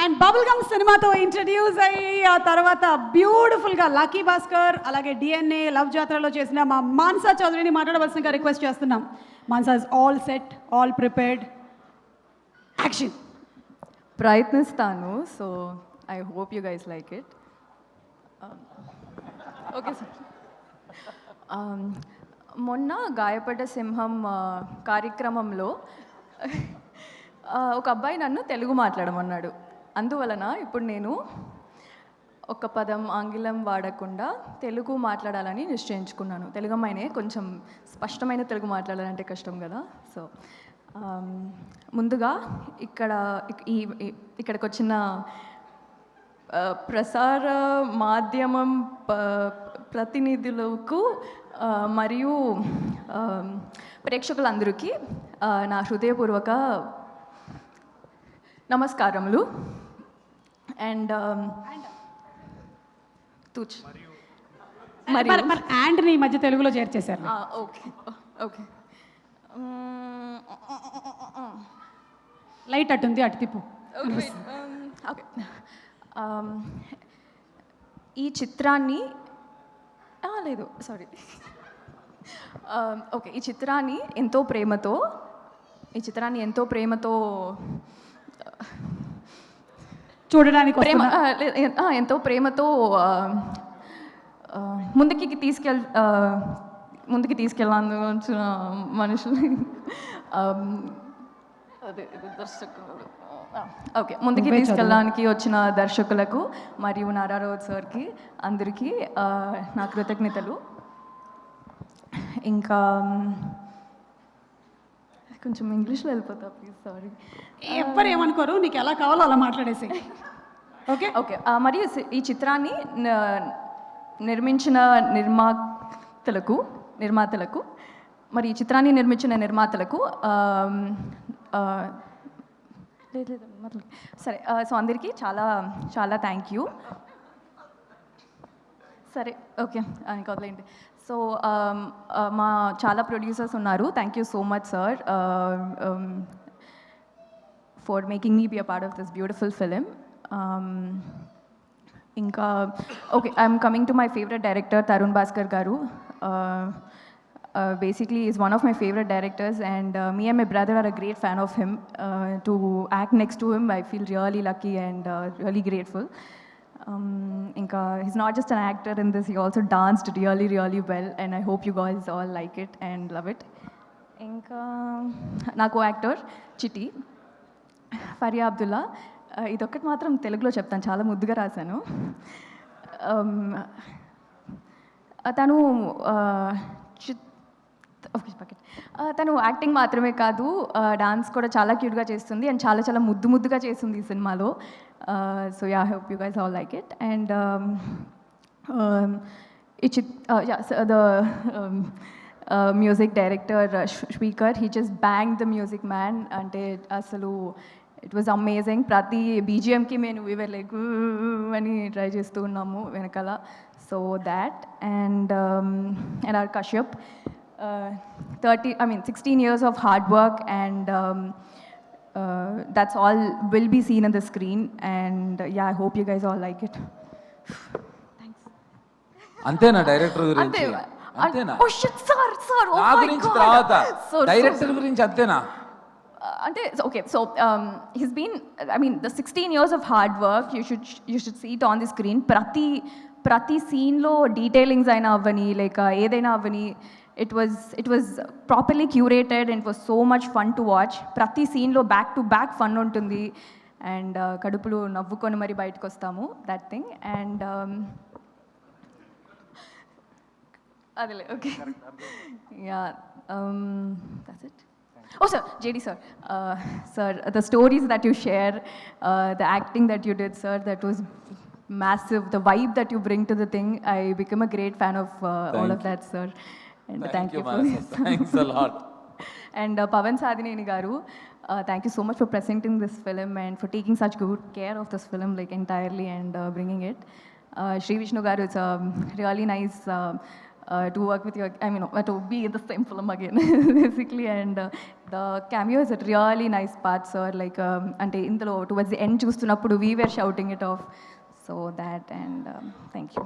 And bubble gum సినిమాతో introduce అయ్యి ఆ తర్వాత బ్యూటిఫుల్గా లక్కీ భాస్కర్ అలాగే డిఎన్ఏ లవ్ జాత్రలో చేసిన మా మాన్సా చౌదరిని మాట్లాడవలసిందిగా రిక్వెస్ట్ చేస్తున్నాం. Mansa is all set, all prepared, action. ప్రయత్నిస్తాను. So I hope you guys like it. Okay sir. మొన్న గాయపడ్డ సింహం కార్యక్రమంలో ఒక అబ్బాయి నన్ను తెలుగు మాట్లాడమన్నాడు. అందువలన ఇప్పుడు నేను ఒక పదం ఆంగ్లం వాడకుండా తెలుగు మాట్లాడాలని నిశ్చయించుకున్నాను. తెలుగు అమ్మాయినే, కొంచెం స్పష్టమైన తెలుగు మాట్లాడాలంటే కష్టం కదా. సో ముందుగా ఇక్కడికి వచ్చిన ప్రసార మాధ్యమం ప్రతినిధులకు మరియు ప్రేక్షకులందరికీ నా హృదయపూర్వక నమస్కారములు. అండ్ తూచ్ మరి యాండ్ని ఈ మధ్య తెలుగులో చేర్చేశారు. ఓకే ఓకే, లైట్ అటుంది, అటు తిప్పు. ఓకే. ఈ చిత్రాన్ని లేదు సారీ ఓకే, ఈ చిత్రాన్ని ఎంతో ప్రేమతో చూడడానికి ఎంతో ప్రేమతో ముందుకి తీసుకెళ్ళాను వచ్చిన మనుషులు, అదే దర్శకులు, ఓకే, ముందుకి తీసుకెళ్ళడానికి వచ్చిన దర్శకులకు మరియు నారారోజ్ సార్కి అందరికీ నా కృతజ్ఞతలు. ఇంకా కొంచెం ఇంగ్లీష్లో వెళ్ళిపోతా ప్లీజ్, సారీ. ఎవ్వరు ఏమనుకోరు, నీకు ఎలా కావాలో అలా మాట్లాడేసి. Okay okay. మరియు ఈ చిత్రాన్ని నిర్మించిన నిర్మాతలకు మరి ఈ చిత్రాన్ని నిర్మించిన నిర్మాతలకు సరే, సో అందరికీ చాలా చాలా థ్యాంక్ యూ. సరే ఓకే అని వదిలేండి. సో మా చాలా ప్రొడ్యూసర్స్ ఉన్నారు. Thank you so much sir for making me be a part of this beautiful film. ఇంకా okay, I'm coming to my favourite director Tarun Bhaskar garu. Basically is one of my favorite directors, and me and my brother are a great fan of him. To act next to him, I feel really lucky and really grateful. He's not just an actor in this, he also danced really really well, and I hope you guys all like it and love it. నా co-actor Chitti Faria Abdullah. ఇదొక్కటి మాత్రం తెలుగులో చెప్తాను, చాలా ముద్దుగా రాశాను. తను తను యాక్టింగ్ మాత్రమే కాదు, డాన్స్ కూడా చాలా క్యూట్గా చేస్తుంది అండ్ చాలా చాలా ముద్దుగా చేస్తుంది ఈ సినిమాలో. So yeah, I hope you guys all like it. And the music director speaker, he just bang the music man. అంటే అసలు ఇట్ వాజ్ అమేజింగ్. ప్రతి బీజిఎంకి మేము వీవర్ లైక్ అని ట్రై చేస్తూ ఉన్నాము వెనకాల. So that and R Kashyap, 16 years of hard work, and that's all will be seen on the screen. And yeah, I hope you guys all like it. Thanks. అంతేనా director గురించి? అంతేనా? Oh shit sir, oh నా my గురించి god. తర్వాత director గురించి అంతేనా? Ante okay, so he's been, the 16 years of hard work, you should see it on the screen. ప్రతి scene లో డీటెయిలింగ్స్ అయినా అవ్వని, లైక్ ఏదైనా అవ్వని, it was properly curated and it was so much fun to watch. ప్రతి సీన్లో back to back fun ఉంటుంది and కడుపులో నవ్వుకొని మరి బయటకు వస్తాము, దట్ థింగ్. అండ్ అదేలే, okay, yeah, that's it. Oh sir, JD sir, sir, the stories that you share, the acting that you did sir, that was massive. The vibe that you bring to the thing, I became a great fan of all of that sir. And thank you for this. Thanks a lot. And Pavan Sadineni garu, thank you so much for presenting this film and for taking such good care of this film, like entirely, and bringing it. Sri Vishnu garu, it's really nice to work with you, to be in the same film again basically, and the cameo is a really nice part, sir. Like, అంటే ఇందులో towards the end చూస్తున్నప్పుడు we were shouting it off. So that and thank you.